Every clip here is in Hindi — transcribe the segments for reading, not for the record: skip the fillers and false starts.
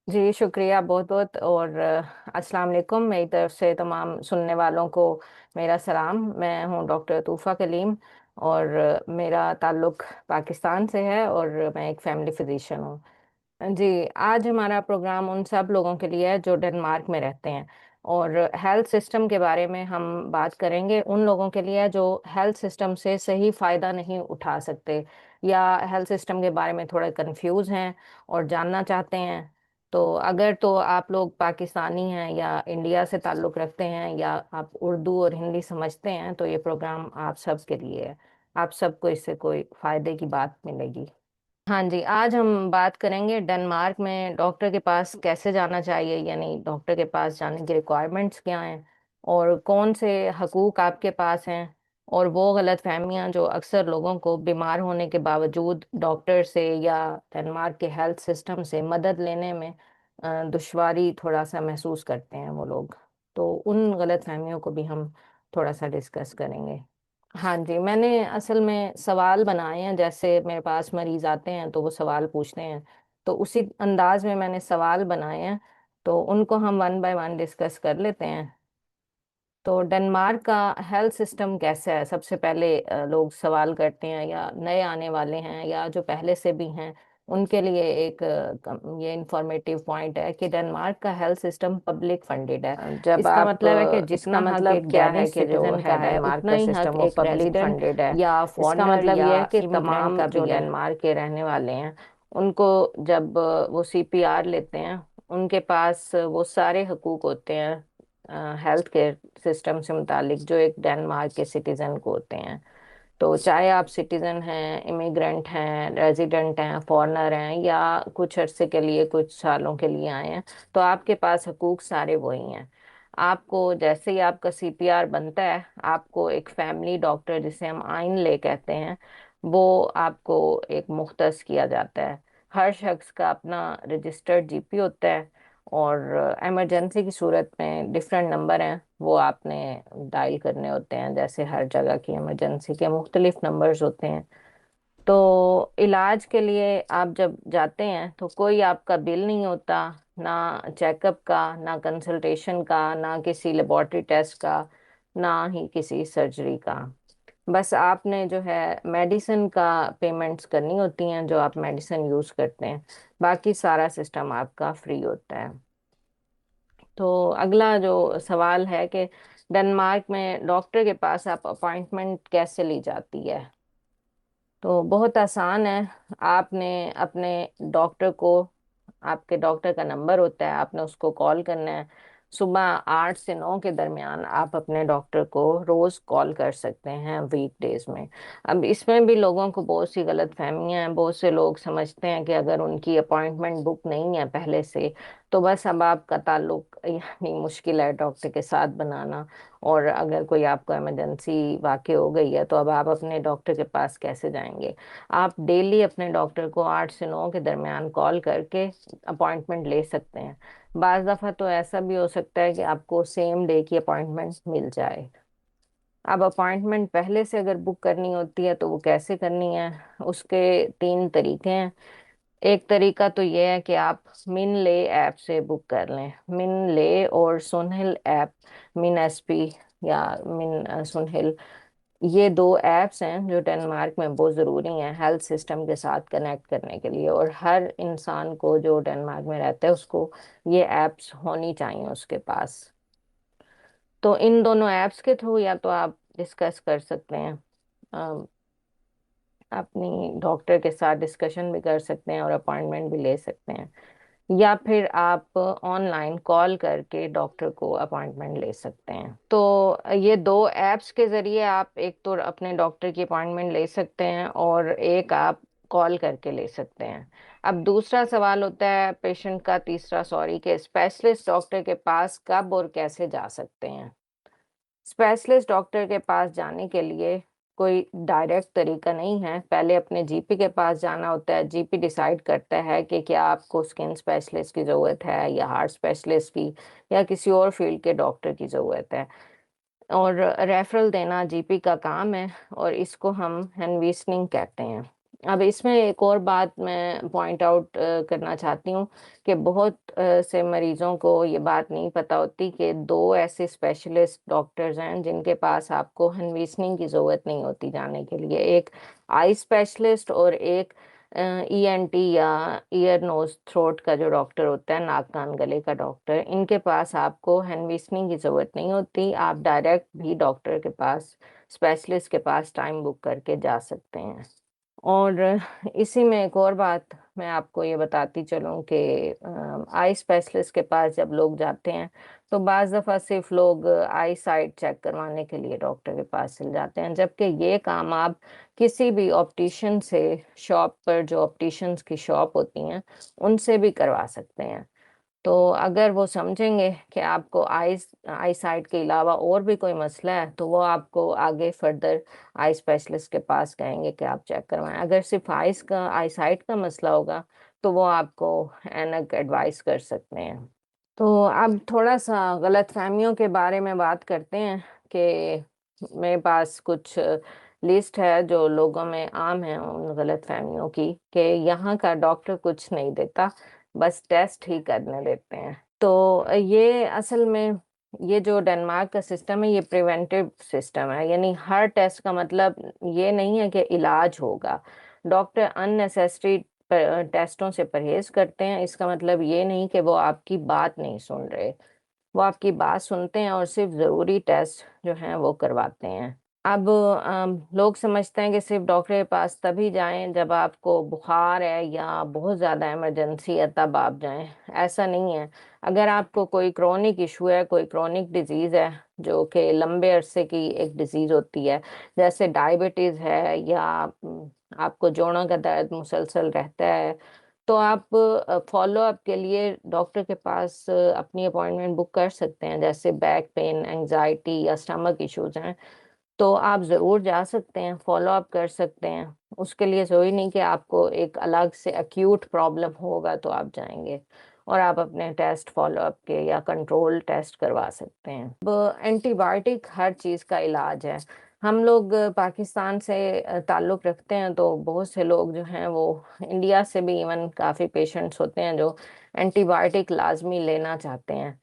जी, शुक्रिया बहुत-बहुत और अस्सलाम वालेकुम। मेरी तरफ से तमाम सुनने वालों को मेरा सलाम। मैं हूँ डॉक्टर तूफ़ा कलीम और मेरा ताल्लुक़ पाकिस्तान से है और मैं एक फ़ैमिली फ़िज़िशियन हूँ। जी, आज हमारा प्रोग्राम उन सब लोगों के लिए है जो डेनमार्क में रहते हैं और हेल्थ सिस्टम के बारे में हम बात करेंगे उन लोगों के लिए जो हेल्थ सिस्टम से सही फ़ायदा नहीं उठा सकते या हेल्थ सिस्टम के बारे में थोड़ा कन्फ्यूज़ हैं और जानना चाहते हैं। तो अगर तो आप लोग पाकिस्तानी हैं या इंडिया से ताल्लुक़ रखते हैं या आप उर्दू और हिंदी समझते हैं तो ये प्रोग्राम आप सब के लिए है। आप सबको इससे कोई फ़ायदे की बात मिलेगी। हाँ जी, आज हम बात करेंगे डेनमार्क में डॉक्टर के पास कैसे जाना चाहिए, यानी डॉक्टर के पास जाने की रिक्वायरमेंट्स क्या हैं और कौन से हकूक़ आपके पास हैं और वो गलतफ़हमियाँ जो अक्सर लोगों को बीमार होने के बावजूद डॉक्टर से या डेनमार्क के हेल्थ सिस्टम से मदद लेने में दुश्वारी थोड़ा-सा महसूस करते हैं वो लोग। तो उन गलतफ़हमियों को भी हम थोड़ा-सा डिस्कस करेंगे। हाँ जी, मैंने असल में सवाल बनाए हैं, जैसे मेरे पास मरीज़ आते हैं तो वो सवाल पूछते हैं, तो उसी अंदाज़ में मैंने सवाल बनाए हैं, तो उनको हम वन बाय वन डिस्कस कर लेते हैं। तो डेनमार्क का हेल्थ सिस्टम कैसा है? सबसे पहले लोग सवाल करते हैं या नए आने वाले हैं या जो पहले से भी हैं, उनके लिए एक ये इन्फॉर्मेटिव पॉइंट है कि डेनमार्क का हेल्थ सिस्टम पब्लिक फंडेड है। जब इसका आप मतलब है कि इसका जितना हक मतलब एक क्या है डेनिश कि जो सिटीज़न का है है, डेनमार्क उतना का ही सिस्टम हक वो एक पब्लिक रेज़िडेंट फंडेड है। या इसका फॉरेनर मतलब या ये है कि इमिग्रेंट तमाम का जो भी है। डेनमार्क के रहने वाले हैं उनको जब वो सीपीआर लेते हैं, उनके पास वो सारे हकूक होते हैं हेल्थ केयर सिस्टम से मुतालिक जो एक डेनमार्क के सिटीजन को होते हैं। तो चाहे आप सिटीजन हैं, इमिग्रेंट हैं, रेजिडेंट हैं, फॉरेनर हैं या कुछ अरसे के लिए, कुछ सालों के लिए आए हैं, तो आपके पास हकूक सारे वही हैं। आपको जैसे ही आपका सीपीआर बनता है, आपको एक फैमिली डॉक्टर, जिसे हम आइन ले कहते हैं, वो आपको एक मुख्तस किया जाता है। हर शख्स का अपना रजिस्टर्ड जीपी होता है और इमरजेंसी की सूरत में डिफरेंट नंबर हैं, वो आपने डायल करने होते हैं। जैसे हर जगह की इमरजेंसी के मुख्तलिफ नंबर्स होते हैं। तो इलाज के लिए आप जब जाते हैं तो कोई आपका बिल नहीं होता, ना चेकअप का, ना कंसल्टेशन का, ना किसी लेबोरेटरी टेस्ट का, ना ही किसी सर्जरी का। बस आपने जो है मेडिसिन का पेमेंट्स करनी होती हैं, जो आप मेडिसिन यूज करते हैं। बाकी सारा सिस्टम आपका फ्री होता है। तो अगला जो सवाल है कि डेनमार्क में डॉक्टर के पास आप अपॉइंटमेंट कैसे ली जाती है? तो बहुत आसान है। आपने अपने डॉक्टर को, आपके डॉक्टर का नंबर होता है, आपने उसको कॉल करना है। सुबह 8 से 9 के दरमियान आप अपने डॉक्टर को रोज कॉल कर सकते हैं वीकडेज में। अब इसमें भी लोगों को बहुत सी गलत फहमियां हैं। बहुत से लोग समझते हैं कि अगर उनकी अपॉइंटमेंट बुक नहीं है पहले से, तो बस अब आपका ताल्लुक यानी मुश्किल है डॉक्टर के साथ बनाना। और अगर कोई आपको इमरजेंसी वाकई हो गई है तो अब आप अपने डॉक्टर के पास कैसे जाएंगे? आप डेली अपने डॉक्टर को 8 से 9 के दरमियान कॉल करके अपॉइंटमेंट ले सकते हैं। बाज दफा तो ऐसा भी हो सकता है कि आपको सेम डे की अपॉइंटमेंट मिल जाए। अब अपॉइंटमेंट पहले से अगर बुक करनी होती है तो वो कैसे करनी है? उसके 3 तरीके हैं। एक तरीका तो ये है कि आप मिन ले ऐप से बुक कर लें। मिन ले और सुनहिल ऐप, मिन एसपी या मिन सुनहिल, ये दो ऐप्स हैं जो डेनमार्क में बहुत ज़रूरी हैं हेल्थ सिस्टम के साथ कनेक्ट करने के लिए। और हर इंसान को जो डेनमार्क में रहता है उसको ये ऐप्स होनी चाहिए उसके पास। तो इन दोनों ऐप्स के थ्रू या तो आप डिस्कस कर सकते हैं, अ, अपनी डॉक्टर के साथ डिस्कशन भी कर सकते हैं और अपॉइंटमेंट भी ले सकते हैं, या फिर आप ऑनलाइन कॉल करके डॉक्टर को अपॉइंटमेंट ले सकते हैं। तो ये दो ऐप्स के जरिए आप एक तो अपने डॉक्टर की अपॉइंटमेंट ले सकते हैं और एक आप कॉल करके ले सकते हैं। अब दूसरा सवाल होता है पेशेंट का, तीसरा सॉरी, के स्पेशलिस्ट डॉक्टर के पास कब और कैसे जा सकते हैं? स्पेशलिस्ट डॉक्टर के पास जाने के लिए कोई डायरेक्ट तरीका नहीं है। पहले अपने जीपी के पास जाना होता है। जीपी डिसाइड करता है कि क्या आपको स्किन स्पेशलिस्ट की ज़रूरत है या हार्ट स्पेशलिस्ट की या किसी और फील्ड के डॉक्टर की ज़रूरत है। और रेफरल देना जीपी का काम है और इसको हम हैंडविस्निंग कहते हैं। अब इसमें एक और बात मैं पॉइंट आउट करना चाहती हूँ कि बहुत से मरीजों को ये बात नहीं पता होती कि दो ऐसे स्पेशलिस्ट डॉक्टर्स हैं जिनके पास आपको हनवीसनिंग की जरूरत नहीं होती जाने के लिए। एक आई स्पेशलिस्ट और एक ईएनटी या ईयर नोज थ्रोट का जो डॉक्टर होता है, नाक कान गले का डॉक्टर, इनके पास आपको हनवीसनिंग की जरूरत नहीं होती। आप डायरेक्ट भी डॉक्टर के पास, स्पेशलिस्ट के पास टाइम बुक करके जा सकते हैं। और इसी में एक और बात मैं आपको ये बताती चलूं कि आई स्पेशलिस्ट के पास जब लोग जाते हैं तो बाज दफ़ा सिर्फ लोग आई साइट चेक करवाने के लिए डॉक्टर के पास चले जाते हैं, जबकि ये काम आप किसी भी ऑप्टिशियन से, शॉप पर जो ऑप्टिशियंस की शॉप होती हैं उनसे भी करवा सकते हैं। तो अगर वो समझेंगे कि आपको आई साइट के अलावा और भी कोई मसला है तो वो आपको आगे फर्दर आई स्पेशलिस्ट के पास कहेंगे कि आप चेक करवाएं। अगर सिर्फ आई साइट का मसला होगा तो वो आपको एनक एडवाइस कर सकते हैं। तो अब थोड़ा सा गलत फहमियों के बारे में बात करते हैं कि मेरे पास कुछ लिस्ट है जो लोगों में आम है उन गलत फहमियों की, कि यहाँ का डॉक्टर कुछ नहीं देता, बस टेस्ट ही करने देते हैं। तो ये असल में, ये जो डेनमार्क का सिस्टम है ये प्रिवेंटिव सिस्टम है, यानी हर टेस्ट का मतलब ये नहीं है कि इलाज होगा। डॉक्टर अननेसेसरी टेस्टों से परहेज करते हैं। इसका मतलब ये नहीं कि वो आपकी बात नहीं सुन रहे, वो आपकी बात सुनते हैं और सिर्फ जरूरी टेस्ट जो हैं वो करवाते हैं। अब लोग समझते हैं कि सिर्फ डॉक्टर के पास तभी जाएं जब आपको बुखार है या बहुत ज़्यादा इमरजेंसी है, तब आप जाएं। ऐसा नहीं है। अगर आपको कोई क्रोनिक इशू है, कोई क्रोनिक डिजीज़ है जो कि लंबे अरसे की एक डिजीज़ होती है, जैसे डायबिटीज़ है या आपको जोड़ों का दर्द मुसलसल रहता है, तो आप फॉलो अप के लिए डॉक्टर के पास अपनी अपॉइंटमेंट बुक कर सकते हैं। जैसे बैक पेन, एंजाइटी या स्टमक इश्यूज हैं तो आप ज़रूर जा सकते हैं, फॉलो अप कर सकते हैं। उसके लिए ज़रूरी नहीं कि आपको एक अलग से एक्यूट प्रॉब्लम होगा तो आप जाएंगे, और आप अपने टेस्ट फॉलो अप के या कंट्रोल टेस्ट करवा सकते हैं। अब एंटीबायोटिक हर चीज़ का इलाज है। हम लोग पाकिस्तान से ताल्लुक़ रखते हैं, तो बहुत से लोग जो हैं वो इंडिया से भी इवन काफ़ी पेशेंट्स होते हैं जो एंटीबायोटिक लाजमी लेना चाहते हैं।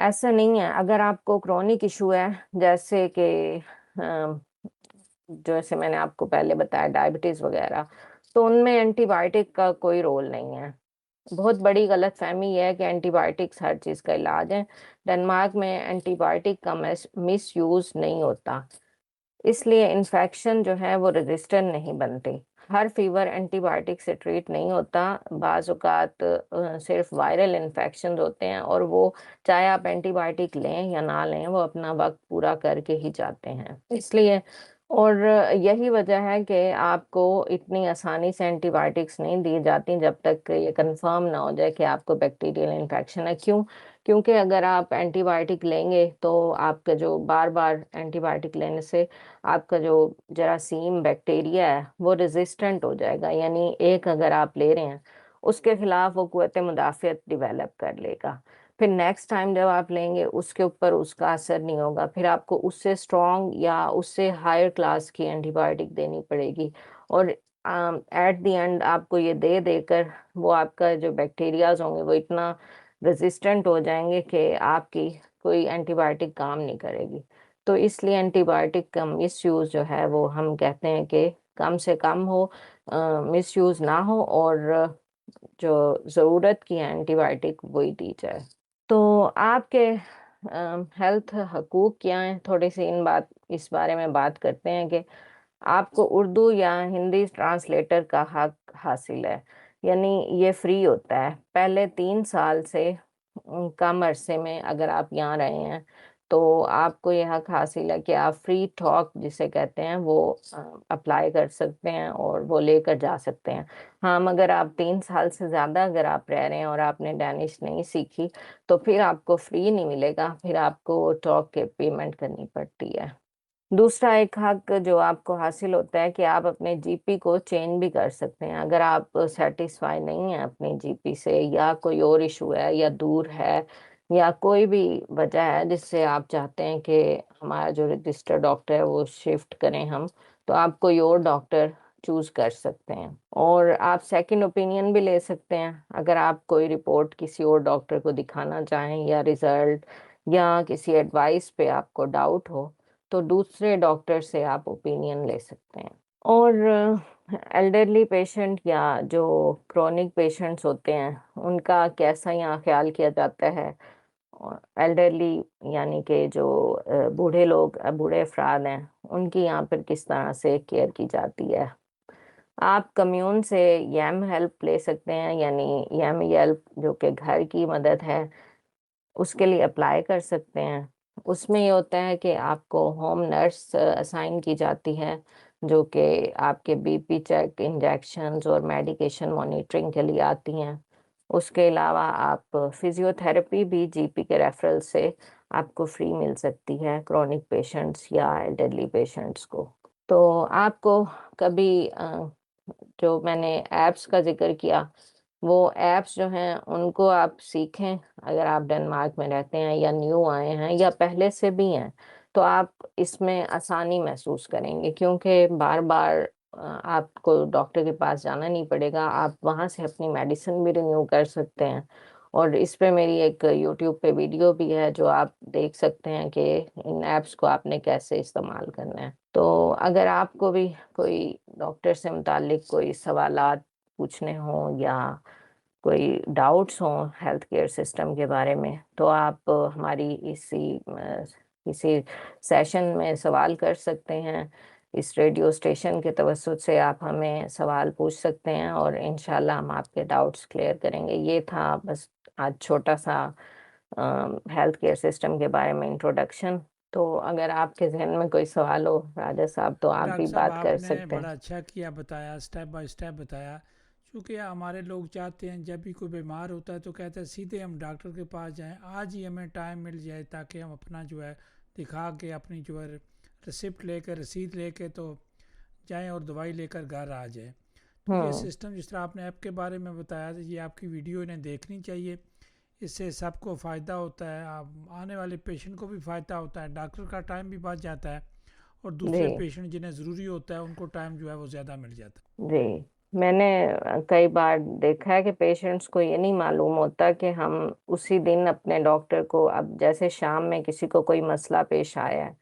ऐसा नहीं है। अगर आपको क्रोनिक इशू है, जैसे कि अम, जैसे मैंने आपको पहले बताया डायबिटीज वगैरह, तो उनमें एंटीबायोटिक का कोई रोल नहीं है। बहुत बड़ी गलतफहमी यह है कि एंटीबायोटिक्स हर चीज़ का इलाज है। डेनमार्क में एंटीबायोटिक का मिस यूज नहीं होता, इसलिए इन्फेक्शन जो है वो रेजिस्टेंट नहीं बनते। हर फीवर एंटीबायोटिक से ट्रीट नहीं होता। बाज़ औक़ात सिर्फ वायरल इन्फेक्शन होते हैं, और वो चाहे आप एंटीबायोटिक लें या ना लें वो अपना वक्त पूरा करके ही जाते हैं। इसलिए, और यही वजह है कि आपको इतनी आसानी से एंटीबायोटिक्स नहीं दी जाती जब तक ये कंफर्म ना हो जाए कि आपको बैक्टीरियल इन्फेक्शन है। क्यों? क्योंकि अगर आप एंटीबायोटिक लेंगे तो आपका जो बार बार एंटीबायोटिक लेने से आपका जो जरासीम बैक्टीरिया है वो रेजिस्टेंट हो जाएगा, यानी एक अगर आप ले रहे हैं उसके खिलाफ वो कुव्वत मुदाफ़ियत डिवेलप कर लेगा। फिर नेक्स्ट टाइम जब आप लेंगे उसके ऊपर उसका असर नहीं होगा, फिर आपको उससे स्ट्रॉन्ग या उससे हायर क्लास की एंटीबायोटिक देनी पड़ेगी। और एट द एंड आपको ये दे देकर वो आपका जो बैक्टीरियाज होंगे वो इतना रेजिस्टेंट हो जाएंगे कि आपकी कोई एंटीबायोटिक काम नहीं करेगी। तो इसलिए एंटीबायोटिक का मिसयूज जो है वो हम कहते हैं कि कम से कम हो, मिसयूज ना हो, और जो ज़रूरत की है एंटीबायोटिक वही दी जाए। तो आपके हेल्थ हकूक क्या हैं, थोड़ी सी इस बारे में बात करते हैं कि आपको उर्दू या हिंदी ट्रांसलेटर का हक हासिल है, यानी ये फ्री होता है। पहले 3 साल से कम अरसे में अगर आप यहाँ रहे हैं तो आपको ये हक हासिल है कि आप फ्री टॉक जिसे कहते हैं वो अप्लाई कर सकते हैं और वो लेकर जा सकते हैं। हाँ, मगर आप 3 साल से ज़्यादा अगर आप रह रहे हैं और आपने डैनिश नहीं सीखी तो फिर आपको फ्री नहीं मिलेगा, फिर आपको टॉक के पेमेंट करनी पड़ती है। दूसरा एक हक जो आपको हासिल होता है कि आप अपने जीपी को चेंज भी कर सकते हैं। अगर आप सेटिस्फाई नहीं है अपनी जीपी से, या कोई और इशू है, या दूर है, या कोई भी वजह है जिससे आप चाहते हैं कि हमारा जो रजिस्टर्ड डॉक्टर है वो शिफ्ट करें हम, तो आप कोई और डॉक्टर चूज कर सकते हैं। और आप सेकंड ओपिनियन भी ले सकते हैं अगर आप कोई रिपोर्ट किसी और डॉक्टर को दिखाना चाहें, या रिजल्ट या किसी एडवाइस पे आपको डाउट हो, तो दूसरे डॉक्टर से आप ओपिनियन ले सकते हैं। और एल्डरली पेशेंट या जो क्रोनिक पेशेंट्स होते हैं उनका कैसा यहाँ ख्याल किया जाता है। और एल्डरली यानी कि जो बूढ़े लोग, बूढ़े अफराद हैं, उनकी यहाँ पर किस तरह से केयर की जाती है। आप कम्यून से यम हेल्प ले सकते हैं, यानी यम हेल्प जो कि घर की मदद है, उसके लिए अप्लाई कर सकते हैं। उसमें ये होता है कि आपको होम नर्स असाइन की जाती है, जो कि आपके बीपी चेक, इंजेक्शन्स और मेडिकेशन मॉनिटरिंग के लिए आती हैं। उसके अलावा आप फिजियोथेरेपी भी जीपी के रेफरल से आपको फ्री मिल सकती है क्रोनिक पेशेंट्स या एल्डरली पेशेंट्स को। तो आपको कभी जो मैंने एप्स का जिक्र किया, वो एप्स जो हैं उनको आप सीखें। अगर आप डेनमार्क में रहते हैं या न्यू आए हैं या पहले से भी हैं, तो आप इसमें आसानी महसूस करेंगे, क्योंकि बार बार आपको डॉक्टर के पास जाना नहीं पड़ेगा। आप वहाँ से अपनी मेडिसिन भी रिन्यू कर सकते हैं। और इस पे मेरी एक यूट्यूब पे वीडियो भी है जो आप देख सकते हैं कि इन ऐप्स को आपने कैसे इस्तेमाल करना है। तो अगर आपको भी कोई डॉक्टर से मुतालिक कोई सवालात पूछने हों या कोई डाउट्स हों हेल्थ केयर सिस्टम के बारे में, तो आप हमारी इसी सेशन में सवाल कर सकते हैं। इस रेडियो स्टेशन के तवज्जुद से आप हमें सवाल पूछ सकते हैं और इंशाल्लाह हम आपके डाउट्स क्लियर करेंगे। ये था बस आज छोटा सा हेल्थ केयर सिस्टम के बारे में इंट्रोडक्शन। तो अगर आपके जहन में कोई सवाल हो राजा साहब, तो आप भी डॉक्टर साहब बात कर आपने सकते हैं। बड़ा अच्छा किया, बताया स्टेप बाय स्टेप बताया। क्योंकि हमारे लोग चाहते हैं जब भी कोई बीमार होता है तो कहते हैं सीधे हम डॉक्टर के पास जाएं, आज ही हमें टाइम मिल जाए ताकि हम अपना जो है दिखा के अपनी जो है रिसिप्ट लेकर रसीद लेके तो जाएं और दवाई लेकर घर आ जाए। तो ये हम्म। सिस्टम जिस तरह आपने ऐप के बारे में बताया, तो ये आपकी वीडियो इन्हें देखनी चाहिए। इससे सबको फ़ायदा होता है, आप आने वाले पेशेंट को भी फ़ायदा होता है, डॉक्टर का टाइम भी बच जाता है और जी। दूसरे पेशेंट जिन्हें ज़रूरी होता है उनको टाइम जो है वो ज़्यादा मिल जाता जी। मैंने कई बार देखा है कि पेशेंट्स को ये नहीं मालूम होता कि हम उसी दिन अपने डॉक्टर को, अब जैसे शाम में किसी को कोई मसला पेश आया है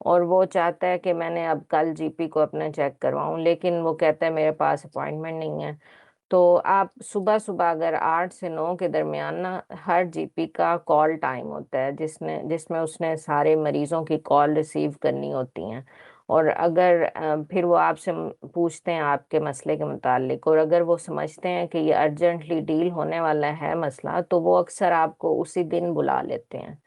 और वो चाहता है कि मैंने अब कल जीपी को अपना चेक करवाऊं, लेकिन वो कहता है मेरे पास अपॉइंटमेंट नहीं है। तो आप सुबह सुबह अगर 8 से 9 के दरमियान ना, हर जीपी का कॉल टाइम होता है जिसमें उसने सारे मरीजों की कॉल रिसीव करनी होती हैं। और अगर फिर वो आपसे पूछते हैं आपके मसले के मुतालिक, और अगर वो समझते हैं कि ये अर्जेंटली डील होने वाला है मसला, तो वो अक्सर आपको उसी दिन बुला लेते हैं।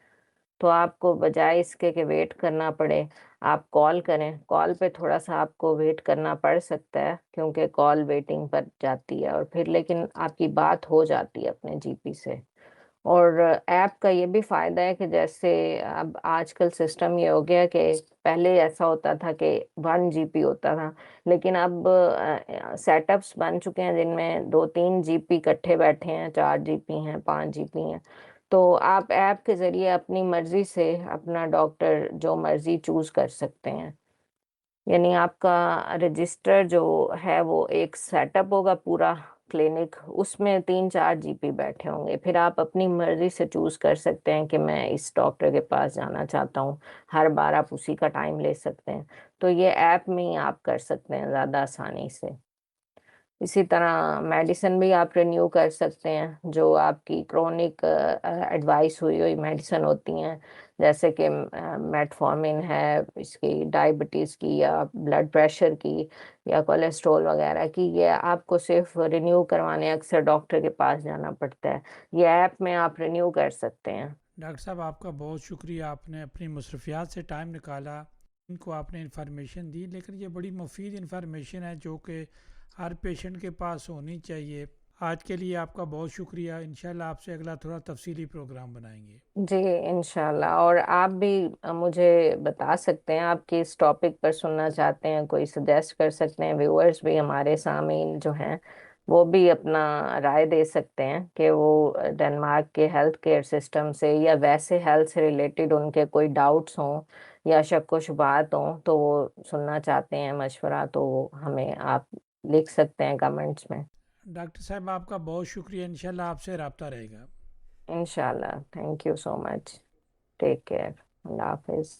तो आपको बजाय इसके कि वेट करना पड़े, आप कॉल करें। कॉल पे थोड़ा सा आपको वेट करना पड़ सकता है क्योंकि कॉल वेटिंग पर जाती है, और फिर लेकिन आपकी बात हो जाती है अपने जीपी से। और ऐप का ये भी फायदा है कि जैसे अब आजकल सिस्टम ये हो गया कि पहले ऐसा होता था कि 1 जीपी होता था, लेकिन अब सेटअप्स बन चुके हैं जिनमें 2-3 जीपी इकट्ठे बैठे हैं, 4 जीपी हैं, 5 जीपी हैं। तो आप ऐप के जरिए अपनी मर्जी से अपना डॉक्टर जो मर्जी चूज कर सकते हैं। यानी आपका रजिस्टर जो है वो एक सेटअप होगा पूरा क्लिनिक, उसमें 3-4 जीपी बैठे होंगे। फिर आप अपनी मर्जी से चूज कर सकते हैं कि मैं इस डॉक्टर के पास जाना चाहता हूँ। हर बार आप उसी का टाइम ले सकते हैं। तो ये ऐप में ही आप कर सकते हैं ज़्यादा आसानी से। इसी तरह मेडिसिन भी आप रिन्यू कर सकते हैं, जो आपकी क्रोनिक एडवाइस हुई हुई मेडिसिन होती हैं, जैसे कि मेटफॉर्मिन है, इसकी डायबिटीज़ की या ब्लड प्रेशर की या कोलेस्ट्रॉल वगैरह की, ये आपको सिर्फ रिन्यू करवाने अक्सर डॉक्टर के पास जाना पड़ता है। ये ऐप में आप रिन्यू कर सकते हैं। है। डॉक्टर साहब आपका बहुत शुक्रिया, आपने अपनी मसरूफियात से टाइम निकाला, इनको आपने इन्फॉर्मेशन दी। लेकिन ये बड़ी मुफीद इन्फॉर्मेशन है जो कि हर पेशेंट के पास होनी चाहिए। आज के लिए आपका बहुत शुक्रिया। इंशाल्लाह आपसे अगला थोड़ा तफसीली प्रोग्राम बनाएंगे। जी इंशाल्लाह। और आप भी मुझे बता सकते हैं आप किस टॉपिक पर सुनना चाहते हैं, कोई सजेस्ट कर सकते हैं। व्यूअर्स भी हमारे सामीन जो हैं वो भी अपना राय दे सकते हैं कि वो डेनमार्क के हेल्थ केयर सिस्टम से या वैसे हेल्थ से रिलेटेड उनके कोई डाउट्स हों या शक व शुबहात हों तो वो सुनना चाहते हैं मशवरा, तो हमें आप लिख सकते हैं कमेंट्स में। डॉक्टर साहब आपका बहुत शुक्रिया, इंशाल्लाह आपसे रब्ता रहेगा। इंशाल्लाह। Thank you so much. Take care. अल्लाह हाफिज।